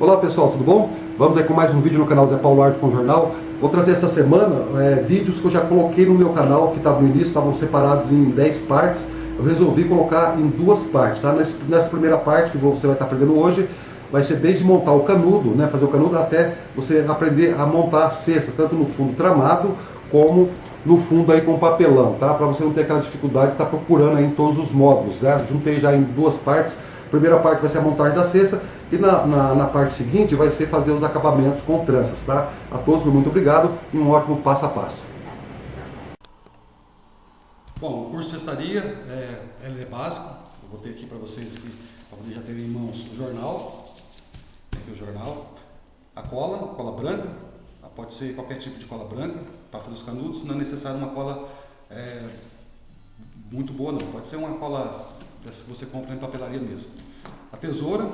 Olá pessoal, tudo bom? Vamos aí com mais um vídeo no canal Zé Paulo Arte com Jornal. Vou trazer essa semana vídeos que eu já coloquei no meu canal, que estavam no início, estavam separados em 10 partes. Eu resolvi colocar em 2 partes, tá? Nessa primeira parte que você vai estar aprendendo hoje, vai ser desde montar o canudo, né? Fazer o canudo até você aprender a montar a cesta, tanto no fundo tramado, como no fundo aí com papelão, tá? Para você não ter aquela dificuldade de estar procurando aí em todos os módulos, né? Juntei já em 2 partes. A primeira parte vai ser a montagem da cesta e na parte seguinte vai ser fazer os acabamentos com tranças, tá? A todos, muito obrigado e um ótimo passo a passo. Bom, o curso de cestaria ele é básico. Eu vou ter aqui para vocês para poder já ter em mãos o jornal. Aqui o jornal, a cola branca, pode ser qualquer tipo de cola branca para fazer os canudos. Não é necessário uma cola muito boa, não. Pode ser uma cola dessa que você compra em papelaria mesmo. A tesoura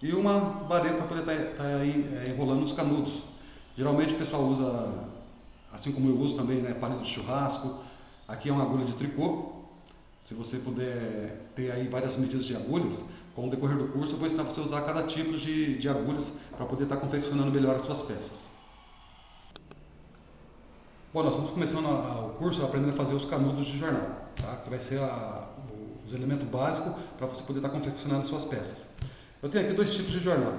e uma vareta para poder estar enrolando os canudos. Geralmente o pessoal usa, assim como eu uso também, né, palito de churrasco. Aqui é uma agulha de tricô. Se você puder ter aí várias medidas de agulhas, com o decorrer do curso eu vou ensinar você a usar cada tipo de agulhas para poder estar confeccionando melhor as suas peças. Bom, nós estamos começando o curso aprendendo a fazer os canudos de jornal, tá? Que vai ser os elementos básicos para você poder estar confeccionando as suas peças. Eu tenho aqui 2 tipos de jornal.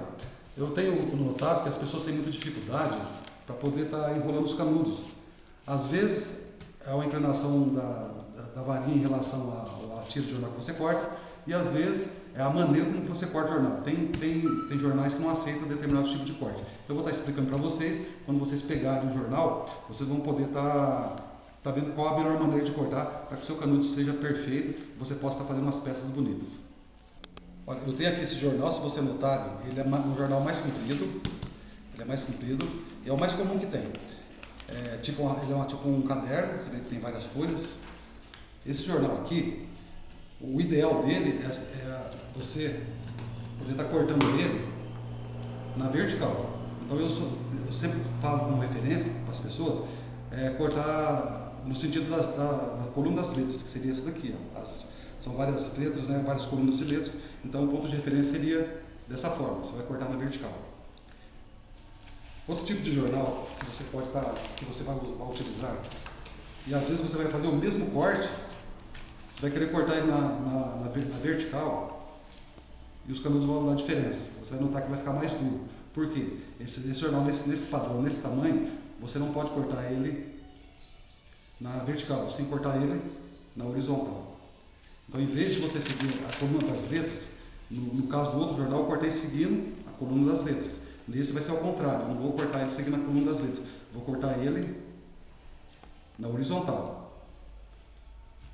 Eu tenho notado que as pessoas têm muita dificuldade para poder estar enrolando os canudos. Às vezes é uma inclinação da varinha em relação à tira de jornal que você corta, e às vezes é a maneira como você corta o jornal. Tem jornais que não aceitam determinados tipos de corte. Então eu vou estar explicando para vocês. Quando vocês pegarem o jornal, vocês vão poder estar vendo qual a melhor maneira de cortar para que o seu canudo seja perfeito e você possa estar fazendo umas peças bonitas. Olha, eu tenho aqui esse jornal, se você notar, ele é um jornal mais comprido. Ele é mais comprido e é o mais comum que tem. Ele é tipo um caderno, você vê que tem várias folhas. Esse jornal aqui, o ideal dele é você poder estar cortando ele na vertical. Então eu sempre falo como referência para as pessoas, cortar no sentido da coluna das letras, que seria essa daqui. Ó. São várias letras, né, várias colunas de letras, então o ponto de referência seria dessa forma, você vai cortar na vertical. Outro tipo de jornal que você vai utilizar, e às vezes você vai fazer o mesmo corte, você vai querer cortar ele na vertical e os canudos vão dar diferença. Você vai notar que vai ficar mais duro. Por quê? Esse jornal nesse padrão, nesse tamanho, você não pode cortar ele na vertical, você tem que cortar ele na horizontal. Então, em vez de você seguir a coluna das letras, no caso do outro jornal, eu cortei seguindo a coluna das letras. Nesse vai ser ao contrário, eu não vou cortar ele seguindo a coluna das letras, vou cortar ele na horizontal.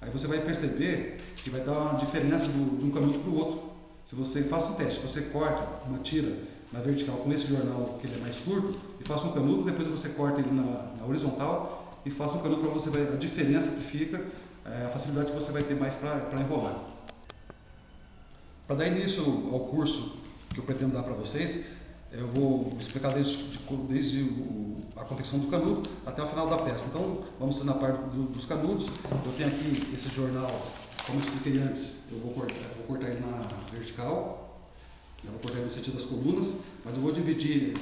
Aí você vai perceber que vai dar uma diferença de um canudo para o outro. Se você faz um teste, você corta uma tira na vertical com esse jornal, que ele é mais curto, e faça um canudo, depois você corta ele na horizontal e faça um canudo para você ver a diferença que fica, a facilidade que você vai ter mais para enrolar. Para dar início ao curso que eu pretendo dar para vocês, eu vou explicar desde a confecção do canudo até o final da peça. Então, vamos na parte dos canudos. Eu tenho aqui esse jornal, como eu expliquei antes, eu vou cortar ele na vertical, eu vou cortar ele no sentido das colunas, mas eu vou dividir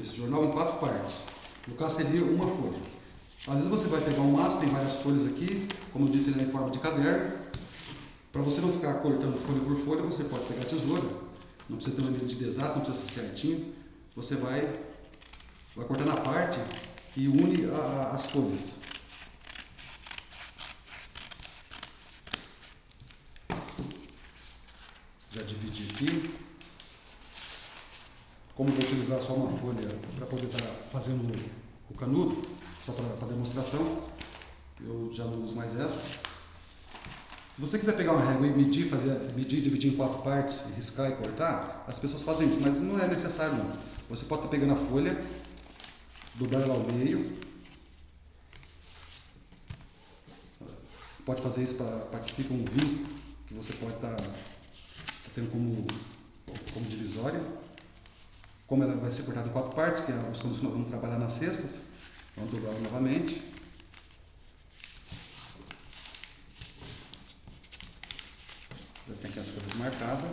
esse jornal em 4 partes. No caso, seria uma folha. Às vezes você vai pegar um maço, tem várias folhas aqui, como eu disse, ele é em forma de caderno. Para você não ficar cortando folha por folha, você pode pegar a tesoura. Não precisa ter uma medida exata, não precisa ser certinho. Você vai cortar na parte que une as folhas. Já dividi aqui. Como eu vou utilizar só uma folha para poder estar fazendo o canudo, só para demonstração, eu já não uso mais essa. Se você quiser pegar uma régua e medir, dividir em 4 partes, riscar e cortar, as pessoas fazem isso, mas não é necessário não. Você pode estar pegando a folha, dobrar ela ao meio. Pode fazer isso para que fique um vinco, que você pode estar tendo como divisória. Como ela vai ser cortada em 4 partes, que os canudos que nós vamos trabalhar nas cestas, vamos dobrar novamente. Já tem aqui as folhas marcadas.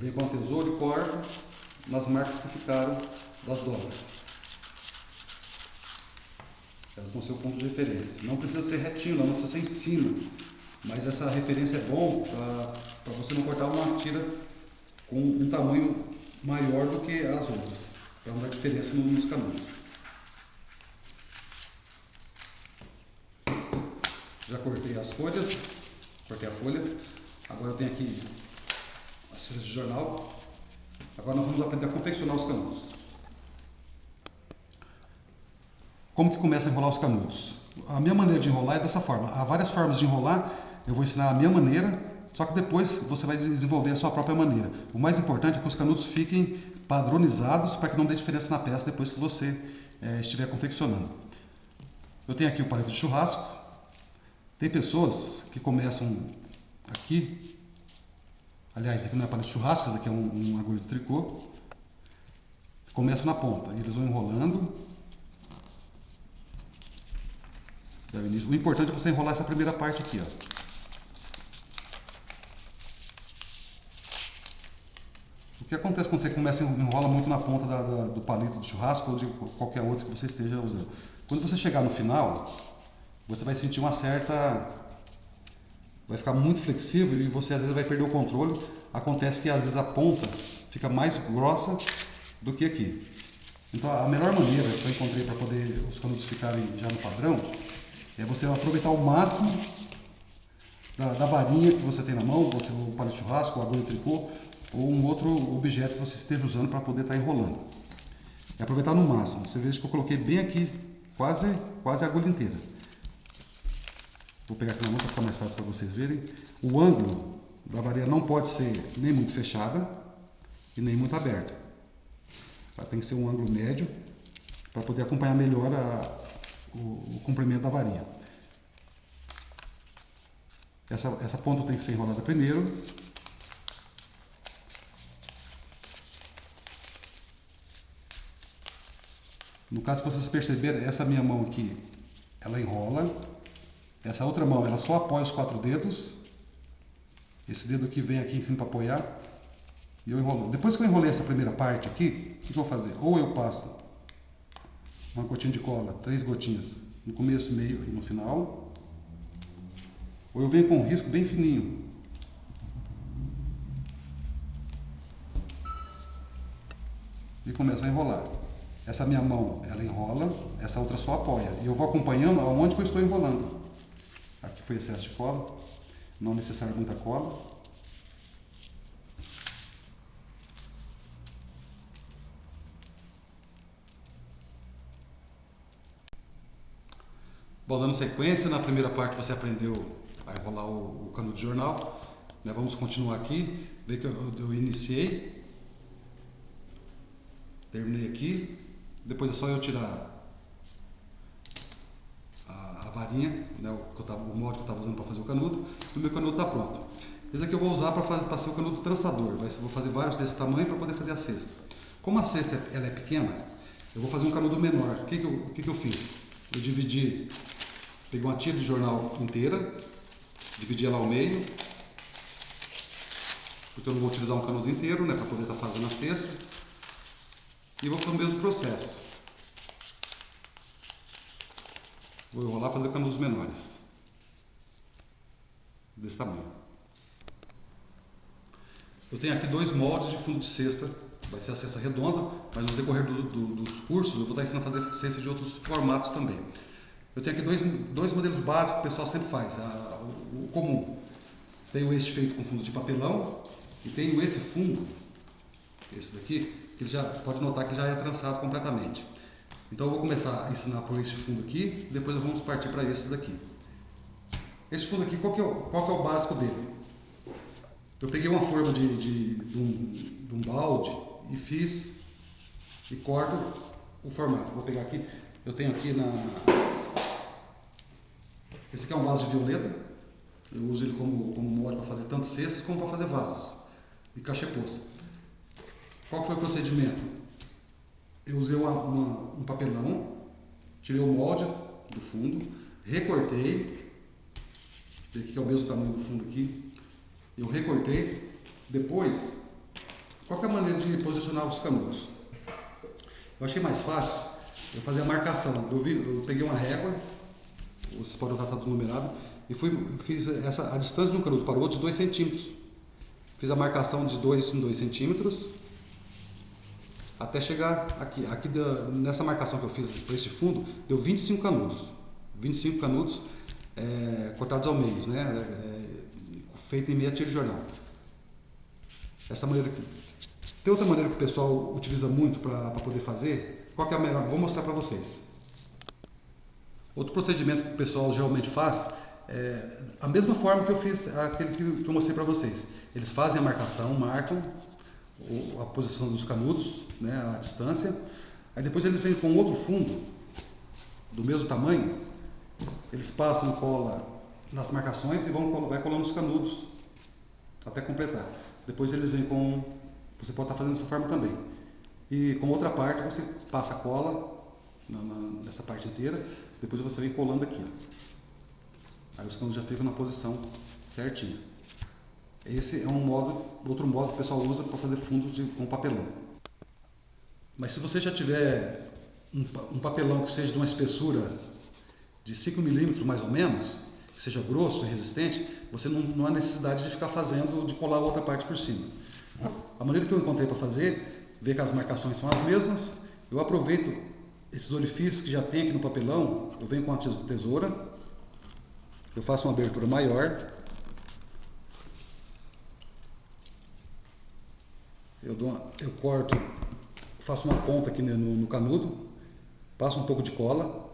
venho com a tesoura e corto nas marcas que ficaram das dobras. Elas vão ser o ponto de referência. Não precisa ser retinho, não precisa ser em cima. Mas essa referência é bom para você não cortar uma tira com um tamanho maior do que as outras, para não dar diferença nos canudos. Já cortei as folhas, cortei a folha. Agora eu tenho aqui as folhas de jornal. Agora nós vamos aprender a confeccionar os canudos. Como que começa a enrolar os canudos? A minha maneira de enrolar é dessa forma. Há várias formas de enrolar, eu vou ensinar a minha maneira, só que depois você vai desenvolver a sua própria maneira. O mais importante é que os canudos fiquem padronizados para que não dê diferença na peça depois que você estiver confeccionando. Eu tenho aqui o palito de churrasco. Tem pessoas que começam aqui, aliás, esse aqui não é palito de churrasco, esse aqui é um agulha de tricô. Começa na ponta, eles vão enrolando. O importante é você enrolar essa primeira parte aqui, ó. O que acontece quando você começa a enrola muito na ponta do palito de churrasco ou de qualquer outro que você esteja usando? Quando você chegar no final, você vai sentir uma certa... vai ficar muito flexível e você às vezes vai perder o controle. Acontece que às vezes a ponta fica mais grossa do que aqui. Então a melhor maneira que eu encontrei para poder os canudos ficarem já no padrão é você aproveitar o máximo da varinha que você tem na mão, o palito de churrasco, o agulha de tricô ou um outro objeto que você esteja usando para poder estar enrolando. É aproveitar no máximo. Você veja que eu coloquei bem aqui, quase a agulha inteira. Vou pegar aqui na mão para ficar mais fácil para vocês verem. O ângulo da varinha não pode ser nem muito fechada e nem muito aberta. Ela tem que ser um ângulo médio para poder acompanhar melhor o comprimento da varinha. Essa ponta tem que ser enrolada primeiro. No caso, se vocês perceberem, essa minha mão aqui, ela enrola. Essa outra mão, ela só apoia os 4 dedos. Esse dedo aqui vem aqui em cima para apoiar. E eu enrolo. Depois que eu enrolei essa primeira parte aqui, o que eu vou fazer? Ou eu passo uma gotinha de cola, 3 gotinhas, no começo, meio e no final. Ou eu venho com um risco bem fininho. E começo a enrolar. Essa minha mão, ela enrola, essa outra só apoia. E eu vou acompanhando aonde que eu estou enrolando. Aqui foi excesso de cola. Não necessário muita cola. Bom, dando sequência, na primeira parte você aprendeu a enrolar o canudo de jornal. Vamos continuar aqui. Vê que eu iniciei. Terminei aqui. Depois é só eu tirar a varinha, né, o molde que eu estava usando para fazer o canudo, e o meu canudo está pronto. Esse aqui eu vou usar para ser o canudo trançador. Vou fazer vários desse tamanho para poder fazer a cesta. Como a cesta ela é pequena, eu vou fazer um canudo menor. O que eu fiz? Eu peguei uma tira de jornal inteira, dividi ela ao meio, porque eu não vou utilizar um canudo inteiro, né, para poder estar fazendo a cesta. E vou fazer o mesmo processo. Vou enrolar e fazer canudos menores. Desse tamanho. Eu tenho aqui 2 moldes de fundo de cesta. Vai ser a cesta redonda, mas no decorrer dos cursos eu vou estar ensinando a fazer cesta de outros formatos também. Eu tenho aqui dois modelos básicos que o pessoal sempre faz. O comum. Tenho este feito com fundo de papelão e tenho esse fundo, esse daqui, que ele já pode notar que já é trançado completamente. Então eu vou começar a ensinar por esse fundo aqui, depois vamos partir para esses daqui. Esse fundo aqui, qual que é o básico dele? Eu peguei uma forma de um balde e fiz e corto o formato. Vou pegar aqui, eu tenho aqui esse aqui é um vaso de violeta. Eu uso ele como molde para fazer tanto cestas como para fazer vasos e cachepôs. Qual foi o procedimento? Eu usei um papelão, tirei o molde do fundo, recortei, aqui que é o mesmo tamanho do fundo aqui, eu recortei, depois Qual que é a maneira de posicionar os canudos? Eu achei mais fácil eu fazer a marcação. Eu peguei uma régua, vocês podem notar, está tudo numerado, e fiz a distância de um canudo para o outro de 2 centímetros. Fiz a marcação de 2 em 2 centímetros, até chegar aqui. Nessa marcação que eu fiz para esse fundo, deu 25 canudos. 25 canudos cortados ao meio, né? Feito em meia tira de jornal. Essa maneira aqui. Tem outra maneira que o pessoal utiliza muito para poder fazer. Qual que é a melhor? Vou mostrar para vocês. Outro procedimento que o pessoal geralmente faz é a mesma forma que eu fiz aquele que eu mostrei para vocês. Eles fazem a marcação, marcam a posição dos canudos, né, a distância. Aí depois eles vêm com outro fundo do mesmo tamanho. Eles passam cola nas marcações e vai colando os canudos até completar. Depois eles vêm com... Você pode estar fazendo dessa forma também. E com outra parte você passa a cola nessa parte inteira. Depois você vem colando aqui. Aí os canudos já ficam na posição certinha. Esse é outro modo que o pessoal usa para fazer fundos com papelão. Mas se você já tiver um papelão que seja de uma espessura de 5 milímetros mais ou menos, que seja grosso e resistente, você não há necessidade de ficar de colar a outra parte por cima. A maneira que eu encontrei para fazer, ver que as marcações são as mesmas, eu aproveito esses orifícios que já tem aqui no papelão, eu venho com a tesoura, eu faço uma abertura maior, eu corto, faço uma ponta aqui no canudo, passo um pouco de cola,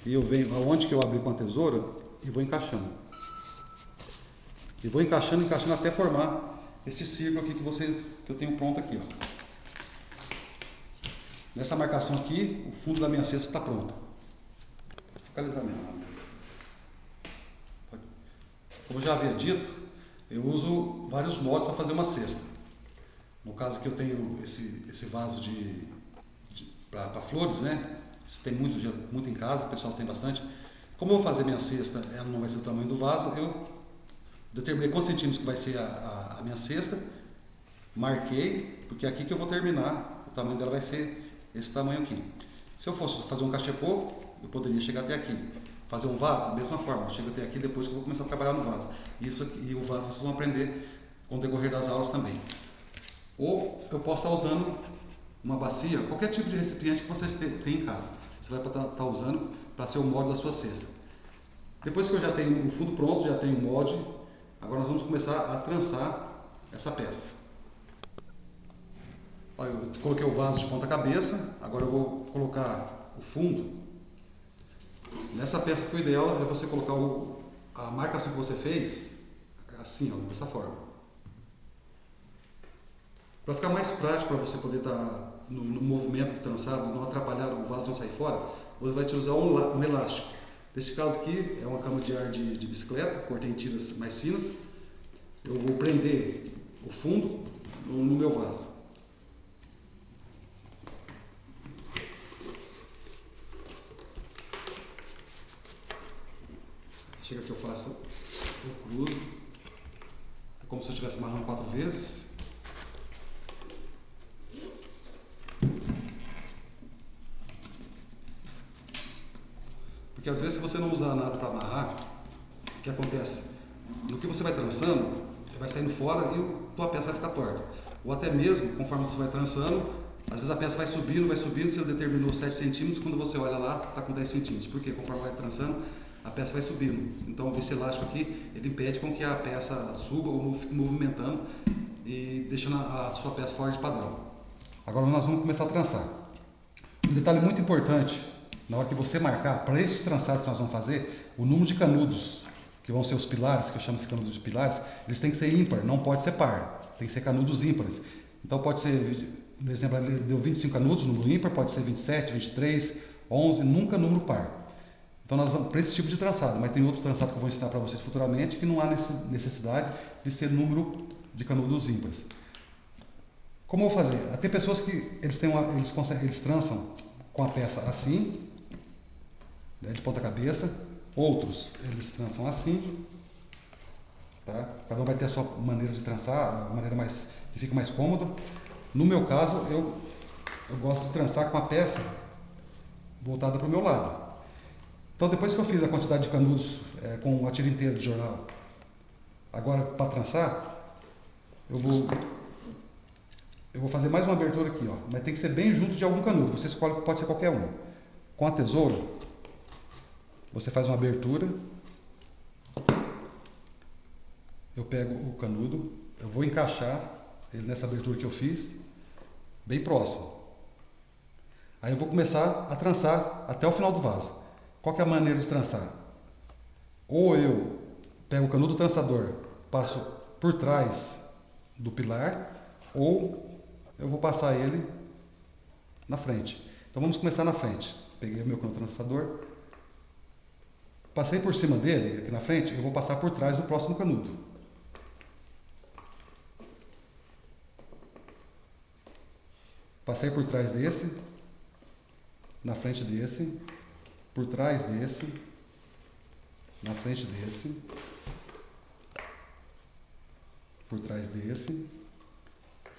e eu venho aonde que eu abri com a tesoura e vou encaixando. E vou encaixando até formar este círculo aqui que eu tenho pronto aqui, ó. Nessa marcação aqui, o fundo da minha cesta está pronto. Vou focalizar mesmo. Como eu já havia dito, eu uso vários moldes para fazer uma cesta. No caso aqui eu tenho esse vaso para flores, né? Isso tem muito em casa, o pessoal tem bastante. Como eu vou fazer minha cesta, ela não vai ser do tamanho do vaso, eu determinei quantos centímetros que vai ser a minha cesta, marquei, porque é aqui que eu vou terminar, o tamanho dela vai ser esse tamanho aqui. Se eu fosse fazer um cachepô, eu poderia chegar até aqui. Fazer um vaso, da mesma forma, eu chego até aqui depois que eu vou começar a trabalhar no vaso. Isso aqui, e o vaso vocês vão aprender com o decorrer das aulas também. Ou eu posso estar usando uma bacia, qualquer tipo de recipiente que vocês têm em casa. Você vai estar usando para ser o molde da sua cesta. Depois que eu já tenho o fundo pronto, já tenho o molde, agora nós vamos começar a trançar essa peça. Olha, eu coloquei o vaso de ponta cabeça, agora eu vou colocar o fundo. Nessa peça que o ideal é você colocar a marcação que você fez assim, ó, dessa forma. Para ficar mais prático, para você poder estar no movimento do trançado, não atrapalhar o vaso não sair fora, você vai te usar um elástico. Nesse caso aqui é uma cama de ar de bicicleta, cortei em tiras mais finas. Eu vou prender o fundo no meu vaso. Chega que eu faço, eu cruzo, é como se eu estivesse amarrando 4 vezes. Porque às vezes se você não usar nada para amarrar, o que acontece? No que você vai trançando, vai saindo fora e a tua peça vai ficar torta. Ou até mesmo, conforme você vai trançando, às vezes a peça vai subindo, você determinou 7 centímetros, quando você olha lá, está com 10 centímetros. Por quê? Conforme vai trançando, a peça vai subindo. Então esse elástico aqui, ele impede com que a peça suba ou fique movimentando e deixando a sua peça fora de padrão. Agora nós vamos começar a trançar. Um detalhe muito importante, na hora que você marcar, para esse trançado que nós vamos fazer, o número de canudos, que vão ser os pilares, que eu chamo de canudos de pilares, eles têm que ser ímpar, não pode ser par, tem que ser canudos ímpares. Então pode ser, no exemplo, ele deu 25 canudos, número ímpar, pode ser 27, 23, 11, nunca número par. Então nós vamos para esse tipo de trançado, mas tem outro trançado que eu vou ensinar para vocês futuramente, que não há necessidade de ser número de canudos ímpares. Como eu vou fazer? Tem pessoas que eles trançam com a peça assim, né, de ponta cabeça, outros eles trançam assim, tá? Cada um vai ter a sua maneira de trançar, a maneira mais que fica mais cômodo. No meu caso, eu gosto de trançar com a peça voltada para o meu lado. Então, depois que eu fiz a quantidade de canudos com a tira inteira de jornal, agora para trançar, eu vou fazer mais uma abertura aqui, ó, mas tem que ser bem junto de algum canudo. Você escolhe, pode ser qualquer um. Com a tesoura, você faz uma abertura. Eu pego o canudo, eu vou encaixar ele nessa abertura que eu fiz, bem próximo. Aí eu vou começar a trançar até o final do vaso. Qual que é a maneira de trançar? Ou eu pego o canudo trançador, passo por trás do pilar, ou eu vou passar ele na frente. Então vamos começar na frente. Peguei o meu canudo trançador, passei por cima dele, aqui na frente, eu vou passar por trás do próximo canudo. Passei por trás desse, na frente desse, por trás desse, na frente desse, por trás desse,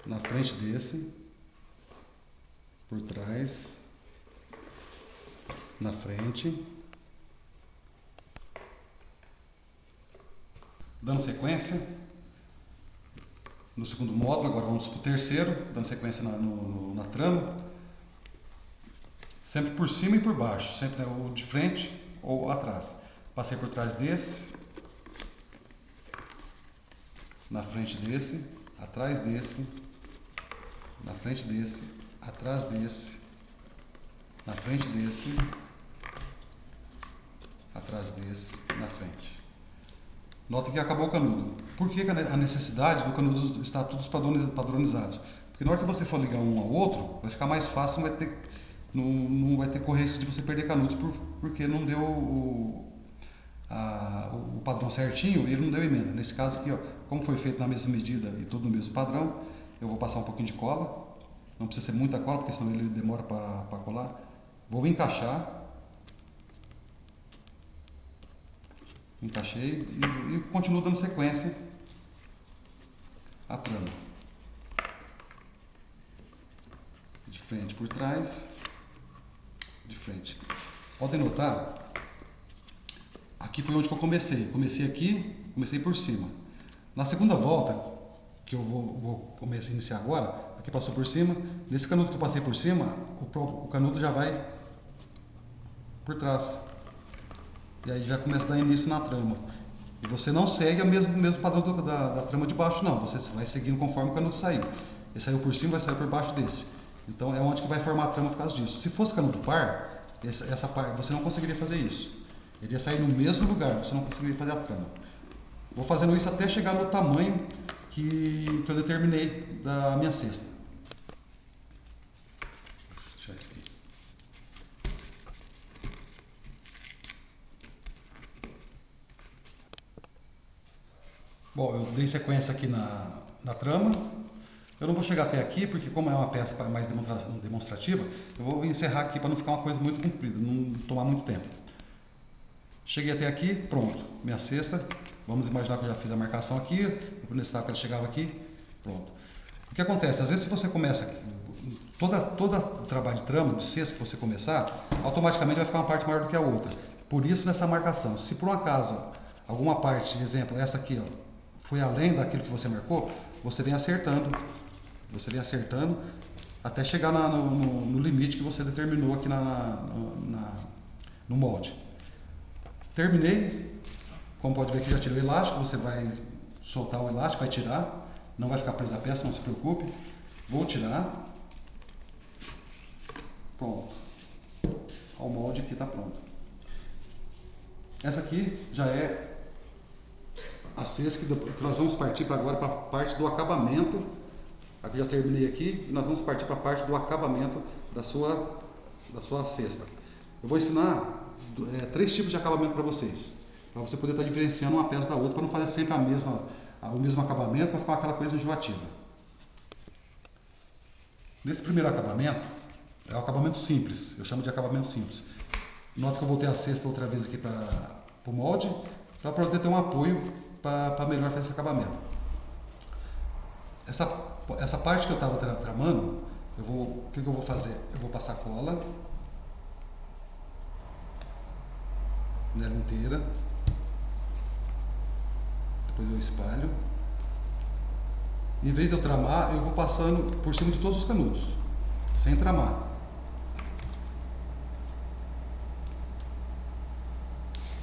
na frente desse, por trás, na frente. Dando sequência no segundo módulo, agora vamos para o terceiro, dando sequência na trama. Sempre por cima e por baixo, sempre ou de frente ou atrás. Passei por trás desse, na frente desse, atrás desse, na frente desse, atrás desse, na frente desse, atrás desse, na frente. Nota que acabou o canudo. Por que a necessidade do canudo estar todos padronizados? Porque na hora que você for ligar um ao outro, vai ficar mais fácil, não vai ter correr risco de você perder canudos porque não deu o padrão certinho e ele não deu emenda. Nesse caso aqui, ó, como foi feito na mesma medida e todo no mesmo padrão, eu vou passar um pouquinho de cola. Não precisa ser muita cola, porque senão ele demora para colar. Vou encaixar. Encaixei e continuo dando sequência à trama. De frente por trás, de frente. Podem notar, aqui foi onde que eu comecei. Comecei aqui, comecei por cima. Na segunda volta, que eu vou começar a iniciar agora, aqui passou por cima. Nesse canudo que eu passei por cima, o canudo já vai por trás. E aí já começa a dar início na trama. E você não segue o mesmo padrão da trama de baixo, não. Você vai seguindo conforme o canudo sair. Ele saiu por cima, vai sair por baixo desse. Então é onde que vai formar a trama por causa disso. Se fosse canudo par, essa parte você não conseguiria fazer isso. Ele ia sair no mesmo lugar, você não conseguiria fazer a trama. Vou fazendo isso até chegar no tamanho que eu determinei da minha cesta. Deixa eu deixar isso aqui. Bom, eu dei sequência aqui na trama. Eu não vou chegar até aqui, porque como é uma peça mais demonstrativa, eu vou encerrar aqui para não ficar uma coisa muito comprida, não tomar muito tempo. Cheguei até aqui, pronto, minha cesta. Vamos imaginar que eu já fiz a marcação aqui, eu necessitava que ela chegava aqui, pronto. O que acontece? Às vezes se você começa, todo trabalho de trama, de cesta que você começar, automaticamente vai ficar uma parte maior do que a outra. Por isso nessa marcação, se por um acaso alguma parte, exemplo, essa aqui, ó, foi além daquilo que você marcou, você vem acertando até chegar no limite que você determinou aqui no molde. Terminei, como pode ver que já tirei o elástico, você vai soltar o elástico, vai tirar, não vai ficar presa a peça, não se preocupe. Vou tirar, pronto, o molde aqui está pronto. Essa aqui já é a cesta que nós vamos partir agora para a parte do acabamento. Aqui já terminei aqui e nós vamos partir para a parte do acabamento da sua cesta. Eu vou ensinar 3 tipos de acabamento para vocês, para você poder estar diferenciando uma peça da outra, para não fazer sempre o mesmo acabamento, para ficar aquela coisa enjoativa. Nesse primeiro acabamento, é o acabamento simples, eu chamo de acabamento simples. Nota que eu voltei a cesta outra vez aqui para o molde, para poder ter um apoio para melhor fazer esse acabamento. essa parte que eu estava tramando, o que eu vou fazer? Eu vou passar cola nela inteira, depois eu espalho. Em vez de eu tramar, eu vou passando por cima de todos os canudos, sem tramar.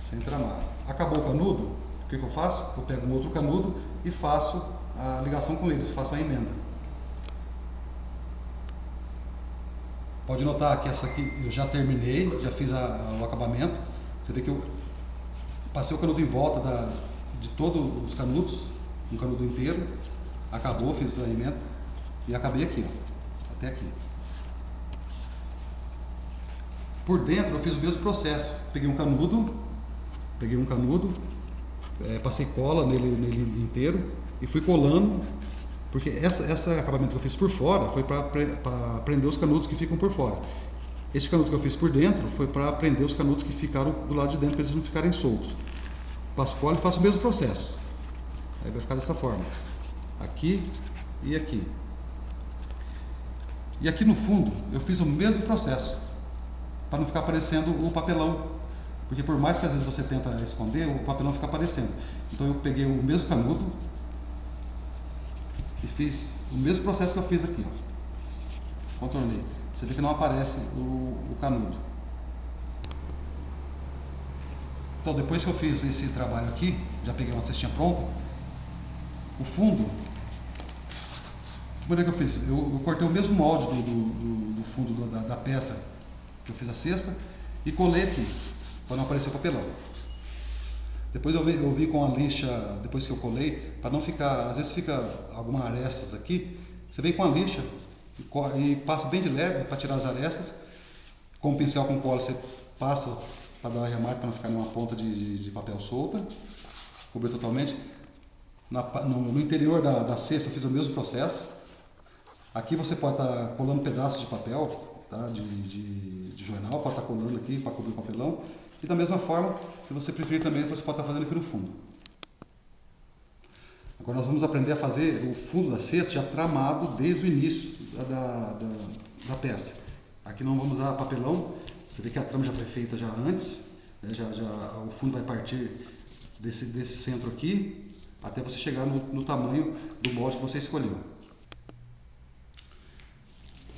Sem tramar. Acabou o canudo, o que eu faço? Eu pego um outro canudo e faço a ligação com eles, faço a emenda. Pode notar que essa aqui eu já terminei, já fiz o acabamento. Você vê que eu passei o canudo em volta de todos os canudos, um canudo inteiro. Acabou, fiz a emenda e acabei aqui, ó, até aqui. Por dentro eu fiz o mesmo processo. Peguei um canudo, passei cola nele inteiro e fui colando, porque esse acabamento que eu fiz por fora foi para prender os canudos que ficam por fora. Esse canudo que eu fiz por dentro foi para prender os canudos que ficaram do lado de dentro, para eles não ficarem soltos. Passo cola e faço o mesmo processo. Aí vai ficar dessa forma. Aqui e aqui. E aqui no fundo eu fiz o mesmo processo, para não ficar aparecendo o papelão, porque por mais que às vezes você tenta esconder, o papelão fica aparecendo. Então eu peguei o mesmo canudo e fiz o mesmo processo que eu fiz aqui, ó. Contornei. Você vê que não aparece o canudo. Então depois que eu fiz esse trabalho aqui, já peguei uma cestinha pronta, o fundo, que maneira que eu fiz? Eu cortei o mesmo molde do fundo da peça que eu fiz a cesta e colei aqui, para não aparecer o papelão. Depois eu vim com a lixa, depois que eu colei, para não ficar, às vezes fica algumas arestas aqui, você vem com a lixa e passa bem de leve para tirar as arestas. Com o pincel com cola você passa para dar arremate, para não ficar numa ponta de papel solta, cobrir totalmente. No interior da cesta eu fiz o mesmo processo. Aqui você pode estar colando pedaços de papel, tá? de jornal, pode estar colando aqui para cobrir o papelão. E da mesma forma, se você preferir também, você pode estar fazendo aqui no fundo. Agora nós vamos aprender a fazer o fundo da cesta já tramado desde o início da peça. Aqui não vamos usar papelão, você vê que a trama já foi feita já antes, né? O fundo vai partir desse centro aqui, até você chegar no tamanho do molde que você escolheu.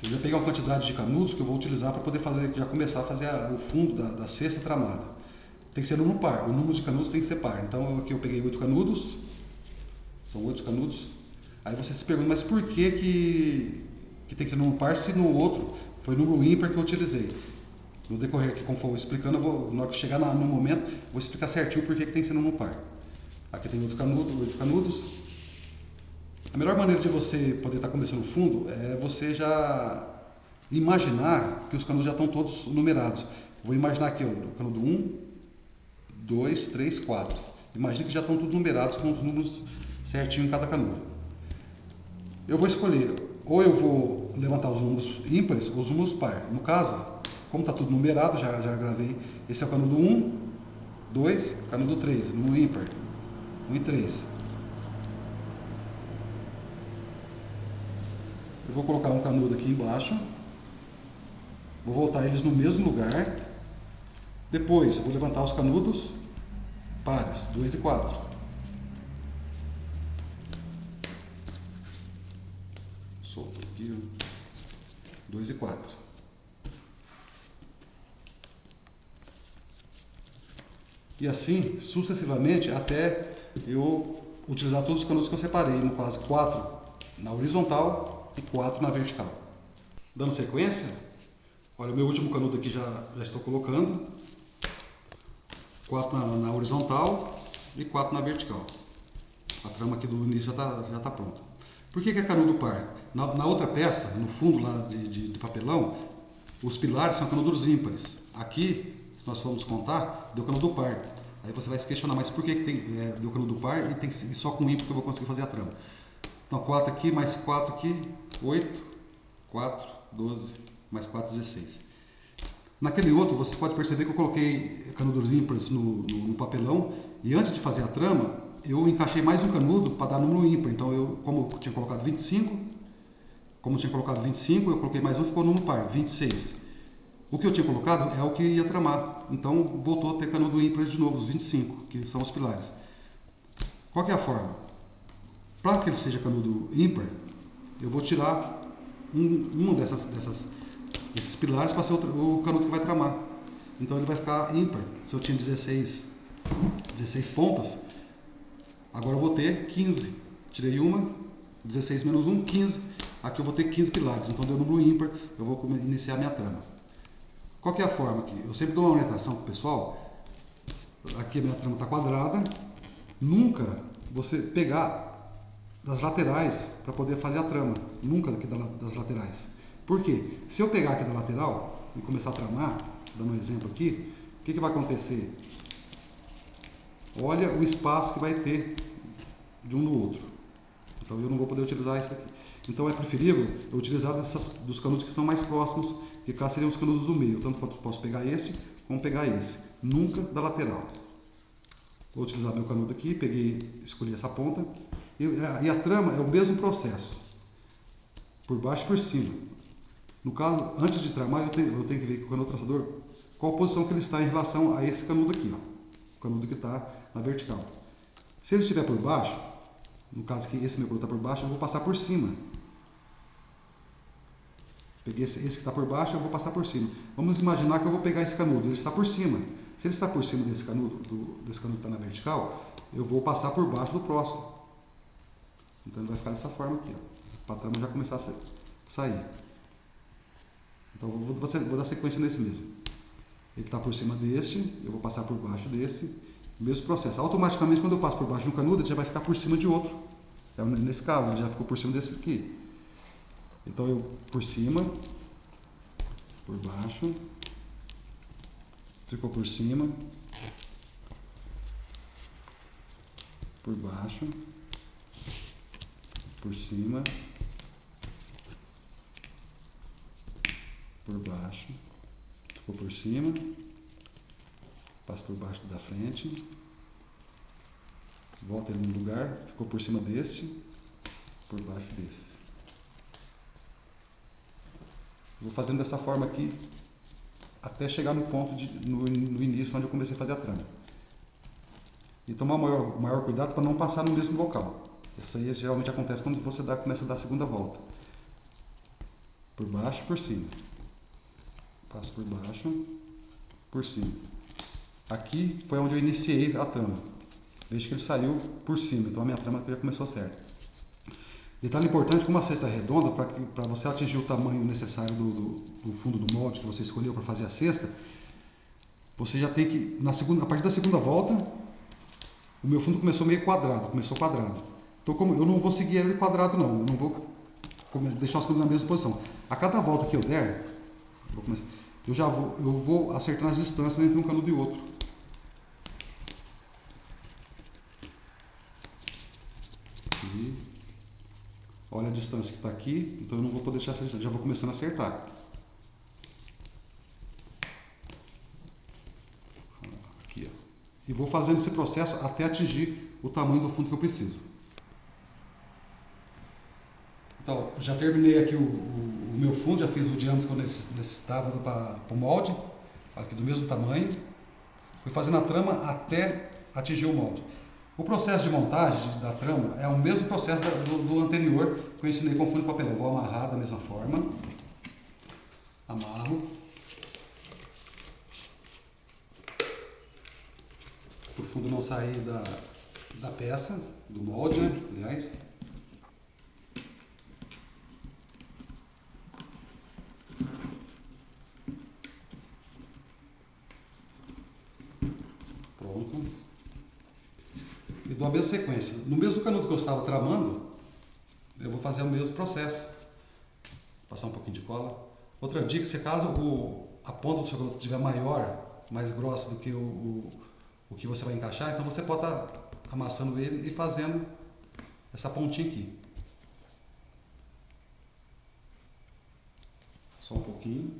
Eu já peguei uma quantidade de canudos que eu vou utilizar para poder já começar a fazer o fundo da cesta tramada. Tem que ser número par, o número de canudos tem que ser par. Então aqui eu peguei 8 canudos, são 8 canudos. Aí você se pergunta, mas por que tem que ser número par se no outro foi número ímpar que eu utilizei? No decorrer aqui, como for explicando, na hora que chegar no momento, vou explicar certinho por que tem que ser número par. Aqui tem 8 canudos. A melhor maneira de você poder estar começando o fundo é você já imaginar que os canudos já estão todos numerados. Vou imaginar aqui, ó, o canudo 1, 2, 3, 4. Imagina que já estão todos numerados com os números certinho em cada canudo. Eu vou escolher, ou eu vou levantar os números ímpares ou os números par. No caso, como está tudo numerado, já gravei. Esse é o canudo 1, 2, canudo 3, número ímpar, 1 e 3. Eu vou colocar um canudo aqui embaixo, vou voltar eles no mesmo lugar, depois eu vou levantar os canudos pares, 2 e 4. Solto aqui, 2 e 4. E assim, sucessivamente, até eu utilizar todos os canudos que eu separei, no caso 4 na horizontal e 4 na vertical. Dando sequência, olha, o meu último canudo aqui já estou colocando, 4 na horizontal e 4 na vertical. A trama aqui do início já está pronta. Por que é canudo par? Na outra peça, no fundo lá de papelão, os pilares são canudos ímpares. Aqui, se nós formos contar, deu canudo par. Aí você vai se questionar, mas por que deu canudo par e tem que ser só com ímpar que eu vou conseguir fazer a trama? Então 4 aqui, mais 4 aqui, 8, 4, 12, mais 4, 16. Naquele outro, você pode perceber que eu coloquei canudos ímpares no papelão e antes de fazer a trama, eu encaixei mais um canudo para dar número ímpar. Então, como eu tinha colocado 25, eu coloquei mais um, ficou número par, 26. O que eu tinha colocado é o que ia tramar. Então, voltou a ter canudo ímpar de novo, os 25, que são os pilares. Qual que é a forma? Para que ele seja canudo ímpar, eu vou tirar uma desses pilares para ser o canudo que vai tramar. Então, ele vai ficar ímpar. Se eu tinha 16 pontas, agora eu vou ter 15. Tirei uma, 16 menos 1, 15. Aqui eu vou ter 15 pilares. Então, deu número ímpar, eu vou iniciar minha trama. Qual que é a forma aqui? Eu sempre dou uma orientação para o pessoal. Aqui a minha trama está quadrada. Nunca você pegar das laterais para poder fazer a trama. Nunca aqui das laterais. Por quê? Se eu pegar aqui da lateral e começar a tramar, dando um exemplo aqui, o que vai acontecer? Olha o espaço que vai ter de um no outro. Então eu não vou poder utilizar isso aqui. Então é preferível eu utilizar dos canudos que estão mais próximos, que cá seriam os canudos do meio. Tanto posso pegar esse, como pegar esse. Nunca da lateral. Vou utilizar meu canudo aqui, escolhi essa ponta. E a trama é o mesmo processo. Por baixo e por cima. No caso, antes de tramar, eu tenho que ver com o canudo traçador qual a posição que ele está em relação a esse canudo aqui. Ó. O canudo que está na vertical. Se ele estiver por baixo, no caso que esse meu canudo está por baixo, eu vou passar por cima. Peguei esse que está por baixo, eu vou passar por cima. Vamos imaginar que eu vou pegar esse canudo, ele está por cima. Se ele está por cima desse canudo que está na vertical, eu vou passar por baixo do próximo. Então ele vai ficar dessa forma aqui, para a trama já começar a sair. Então vou dar sequência nesse mesmo. Ele está por cima deste, eu vou passar por baixo desse. Mesmo processo. Automaticamente, quando eu passo por baixo de um canudo, ele já vai ficar por cima de outro. Nesse caso, ele já ficou por cima desse aqui. Então eu por cima, por baixo, ficou por cima, por baixo, por cima, por baixo, ficou por cima, passo por baixo da frente, volta ele no lugar, ficou por cima desse, por baixo desse. Vou fazendo dessa forma aqui até chegar no ponto no início onde eu comecei a fazer a trama. E tomar maior cuidado para não passar no mesmo local. Isso aí geralmente acontece quando você começa a dar a segunda volta. Por baixo, por cima. Passo por baixo, por cima. Aqui foi onde eu iniciei a trama. Veja que ele saiu por cima, então a minha trama já começou certa. Detalhe importante, como a cesta é redonda, para você atingir o tamanho necessário do fundo do molde que você escolheu para fazer a cesta, você já tem que, a partir da segunda volta, o meu fundo começou meio quadrado, Então como eu não vou seguir ele quadrado não, eu não vou deixar os canudos na mesma posição. A cada volta que eu der, eu vou acertando as distâncias entre um canudo e outro. Olha a distância que está aqui, então eu não vou poder deixar essa distância, já vou começando a acertar. Aqui, ó. E vou fazendo esse processo até atingir o tamanho do fundo que eu preciso. Então, já terminei aqui o meu fundo, já fiz o diâmetro que eu necessitava para o molde, aqui do mesmo tamanho. Fui fazendo a trama até atingir o molde. O processo de montagem da trama é o mesmo processo do anterior que eu ensinei com fundo de papelão. Vou amarrar da mesma forma. Amarro. Para o fundo não sair da peça, do molde, né? Aliás. Pronto. E dou a mesma sequência. No mesmo canudo que eu estava tramando, eu vou fazer o mesmo processo. Passar um pouquinho de cola. Outra dica, se caso a ponta do seu canudo estiver maior, mais grossa do que o que você vai encaixar, então você pode estar amassando ele e fazendo essa pontinha aqui. Só um pouquinho.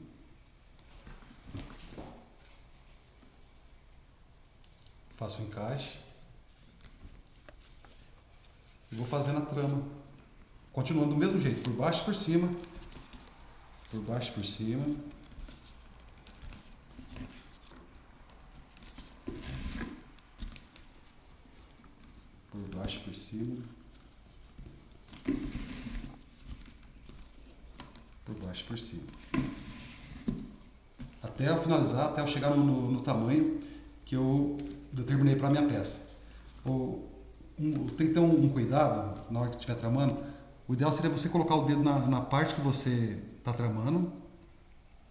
Faço o encaixe. e vou fazendo a trama, continuando do mesmo jeito, por baixo e por cima, por baixo e por cima. Por baixo e por cima. Por baixo e por cima. Até eu finalizar, até eu chegar no tamanho que eu determinei para a minha peça. Tem que ter um cuidado na hora que estiver tramando. O ideal seria você colocar o dedo na parte que você está tramando,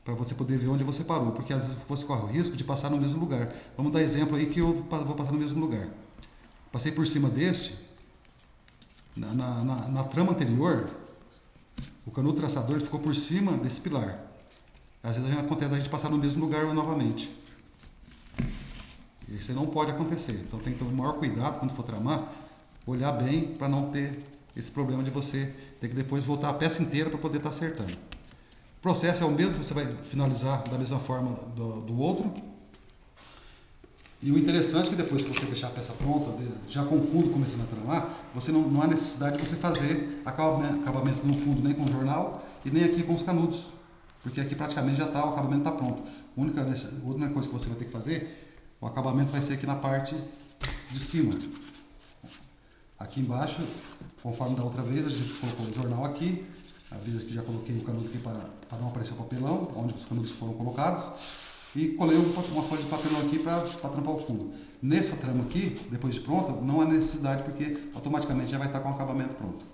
para você poder ver onde você parou, porque às vezes você corre o risco de passar no mesmo lugar. Vamos dar exemplo aí que eu vou passar no mesmo lugar. Passei por cima deste, na trama anterior, o canudo traçador ficou por cima desse pilar. Às vezes acontece a gente passar no mesmo lugar novamente. Isso não pode acontecer. Então tem que ter o maior cuidado quando for tramar, olhar bem para não ter esse problema de você ter que depois voltar a peça inteira para poder estar acertando. O processo é o mesmo, você vai finalizar da mesma forma do outro. E o interessante é que depois que você deixar a peça pronta, já com o fundo começando a tramar, você não há necessidade de você fazer acabamento no fundo nem com o jornal e nem aqui com os canudos, porque aqui praticamente já está, o acabamento está pronto. A única coisa que você vai ter que fazer, o acabamento vai ser aqui na parte de cima. Aqui embaixo, conforme da outra vez, a gente colocou o jornal aqui, a vez que já coloquei o canudo aqui para não aparecer o papelão, onde os canudos foram colocados. E colei uma folha de papelão aqui para tampar o fundo. Nessa trama aqui, depois de pronta, não há necessidade porque automaticamente já vai estar com o acabamento pronto.